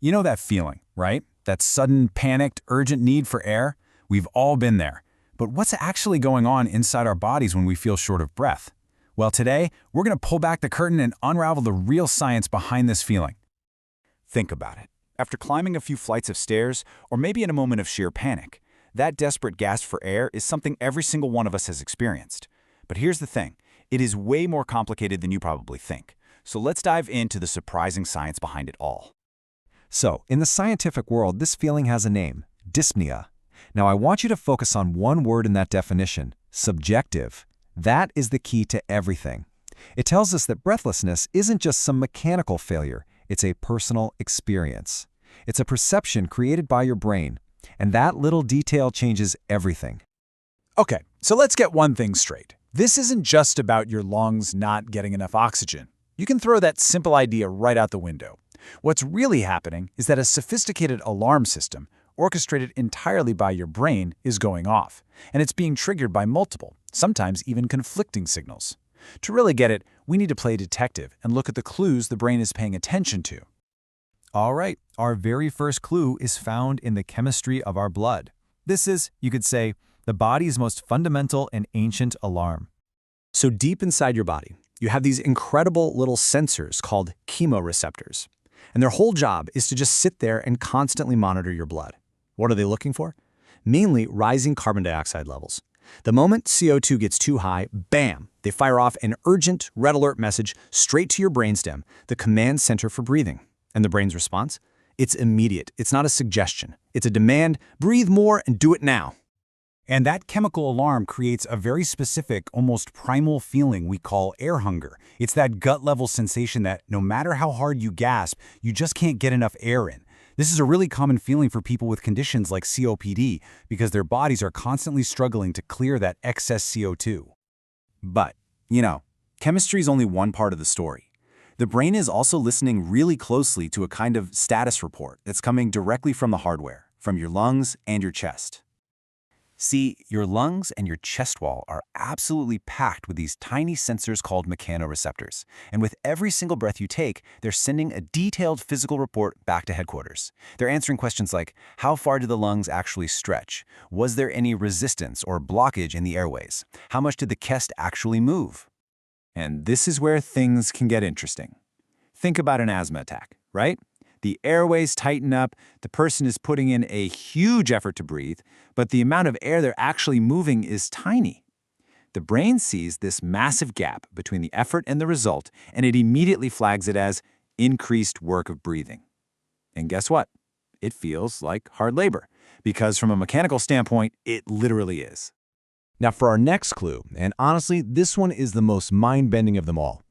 You know that feeling, right? That sudden, panicked, urgent need for air? We've all been there. But what's actually going on inside our bodies when we feel short of breath? Well, today, we're going to pull back the curtain and unravel the real science behind this feeling. Think about it. After climbing a few flights of stairs, or maybe in a moment of sheer panic, that desperate gasp for air is something every single one of us has experienced. But here's the thing. It is way more complicated than you probably think. So let's dive into the surprising science behind it all. So, in the scientific world, this feeling has a name: dyspnea. Now, I want you to focus on one word in that definition: subjective. That is the key to everything. It tells us that breathlessness isn't just some mechanical failure, it's a personal experience. It's a perception created by your brain, and that little detail changes everything. Okay, so let's get one thing straight. This isn't just about your lungs not getting enough oxygen. You can throw that simple idea right out the window. What's really happening is that a sophisticated alarm system, orchestrated entirely by your brain, is going off, and it's being triggered by multiple, sometimes even conflicting signals. To really get it, we need to play detective and look at the clues the brain is paying attention to. All right, our very first clue is found in the chemistry of our blood. This is, you could say, the body's most fundamental and ancient alarm. So deep inside your body, you have these incredible little sensors called chemoreceptors. And their whole job is to just sit there and constantly monitor your blood. What are they looking for? Mainly rising carbon dioxide levels. The moment CO2 gets too high, bam, they fire off an urgent red alert message straight to your brainstem, the command center for breathing. And the brain's response? It's immediate. It's not a suggestion. It's a demand: breathe more and do it now. And that chemical alarm creates a very specific, almost primal feeling we call air hunger. It's that gut-level sensation that no matter how hard you gasp, you just can't get enough air in. This is a really common feeling for people with conditions like COPD because their bodies are constantly struggling to clear that excess CO2. But, chemistry is only one part of the story. The brain is also listening really closely to a kind of status report that's coming directly from the hardware, from your lungs and your chest. See, your lungs and your chest wall are absolutely packed with these tiny sensors called mechanoreceptors. And with every single breath you take, they're sending a detailed physical report back to headquarters. They're answering questions like, how far do the lungs actually stretch? Was there any resistance or blockage in the airways? How much did the chest actually move? And this is where things can get interesting. Think about an asthma attack, right? The airways tighten up, the person is putting in a huge effort to breathe, but the amount of air they're actually moving is tiny. The brain sees this massive gap between the effort and the result, and it immediately flags it as increased work of breathing. And guess what? It feels like hard labor, because from a mechanical standpoint, it literally is. Now for our next clue, and honestly, this one is the most mind-bending of them all.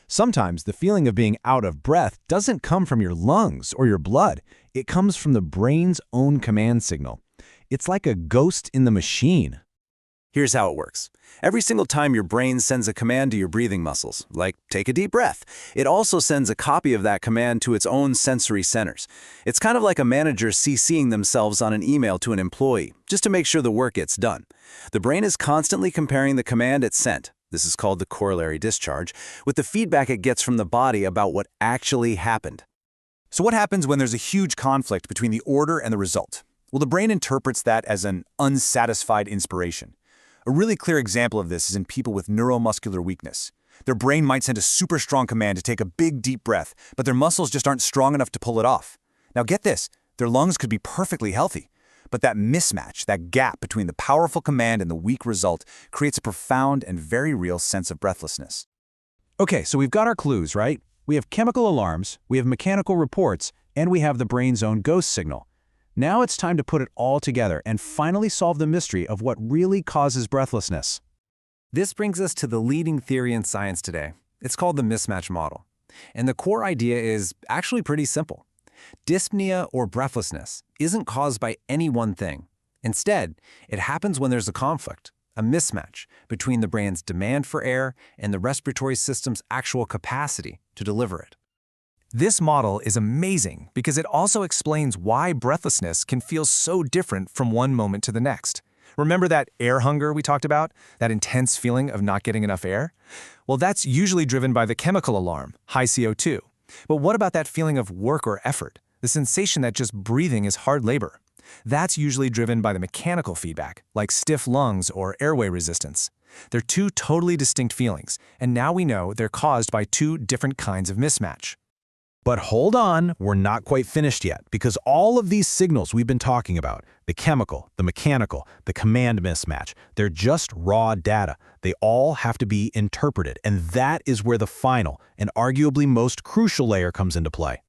Sometimes the feeling of being out of breath doesn't come from your lungs or your blood. It comes from the brain's own command signal. It's like a ghost in the machine. Here's how it works. Every single time your brain sends a command to your breathing muscles, like take a deep breath, it also sends a copy of that command to its own sensory centers. It's kind of like a manager CCing themselves on an email to an employee, just to make sure the work gets done. The brain is constantly comparing the command it sent, this is called the corollary discharge, with the feedback it gets from the body about what actually happened. So what happens when there's a huge conflict between the order and the result? Well, the brain interprets that as an unsatisfied inspiration. A really clear example of this is in people with neuromuscular weakness. Their brain might send a super strong command to take a big, deep breath, but their muscles just aren't strong enough to pull it off. Now get this, their lungs could be perfectly healthy, but that mismatch, that gap between the powerful command and the weak result, creates a profound and very real sense of breathlessness. Okay, so we've got our clues, right? We have chemical alarms, we have mechanical reports, and we have the brain's own ghost signal. Now it's time to put it all together and finally solve the mystery of what really causes breathlessness. This brings us to the leading theory in science today. It's called the mismatch model. And the core idea is actually pretty simple. Dyspnea or breathlessness isn't caused by any one thing. Instead, it happens when there's a conflict, a mismatch between the brain's demand for air and the respiratory system's actual capacity to deliver it. This model is amazing because it also explains why breathlessness can feel so different from one moment to the next. Remember that air hunger we talked about? That intense feeling of not getting enough air? Well, that's usually driven by the chemical alarm, high CO2. But what about that feeling of work or effort, the sensation that just breathing is hard labor. That's usually driven by the mechanical feedback, like stiff lungs or airway resistance. They're two totally distinct feelings, and now we know they're caused by two different kinds of mismatch. But hold on, we're not quite finished yet, because all of these signals we've been talking about, the chemical, the mechanical, the command mismatch, they're just raw data. They all have to be interpreted, and that is where the final and arguably most crucial layer comes into play.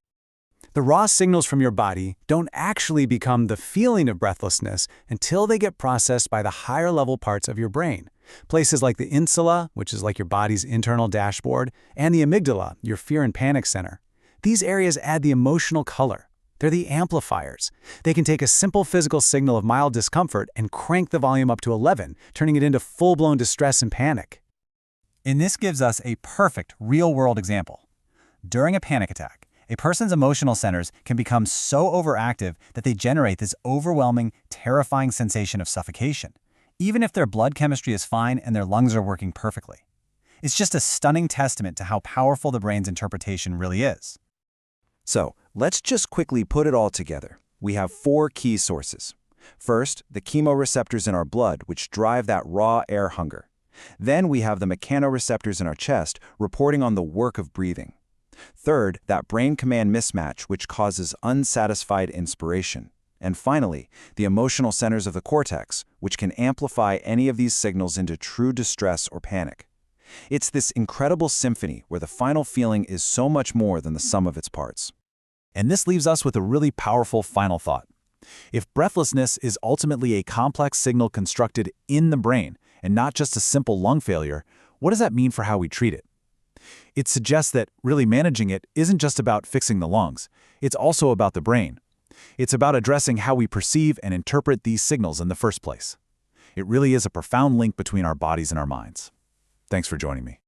The raw signals from your body don't actually become the feeling of breathlessness until they get processed by the higher-level parts of your brain. Places like the insula, which is like your body's internal dashboard, and the amygdala, your fear and panic center. These areas add the emotional color. They're the amplifiers. They can take a simple physical signal of mild discomfort and crank the volume up to 11, turning it into full-blown distress and panic. And this gives us a perfect real-world example. During a panic attack, a person's emotional centers can become so overactive that they generate this overwhelming, terrifying sensation of suffocation, even if their blood chemistry is fine and their lungs are working perfectly. It's just a stunning testament to how powerful the brain's interpretation really is. So, let's just quickly put it all together. We have 4 key sources. First, the chemoreceptors in our blood, which drive that raw air hunger. Then we have the mechanoreceptors in our chest, reporting on the work of breathing. Third, that brain-command mismatch, which causes unsatisfied inspiration. And finally, the emotional centers of the cortex, which can amplify any of these signals into true distress or panic. It's this incredible symphony where the final feeling is so much more than the sum of its parts. And this leaves us with a really powerful final thought. If breathlessness is ultimately a complex signal constructed in the brain and not just a simple lung failure, what does that mean for how we treat it? It suggests that really managing it isn't just about fixing the lungs. It's also about the brain. It's about addressing how we perceive and interpret these signals in the first place. It really is a profound link between our bodies and our minds. Thanks for joining me.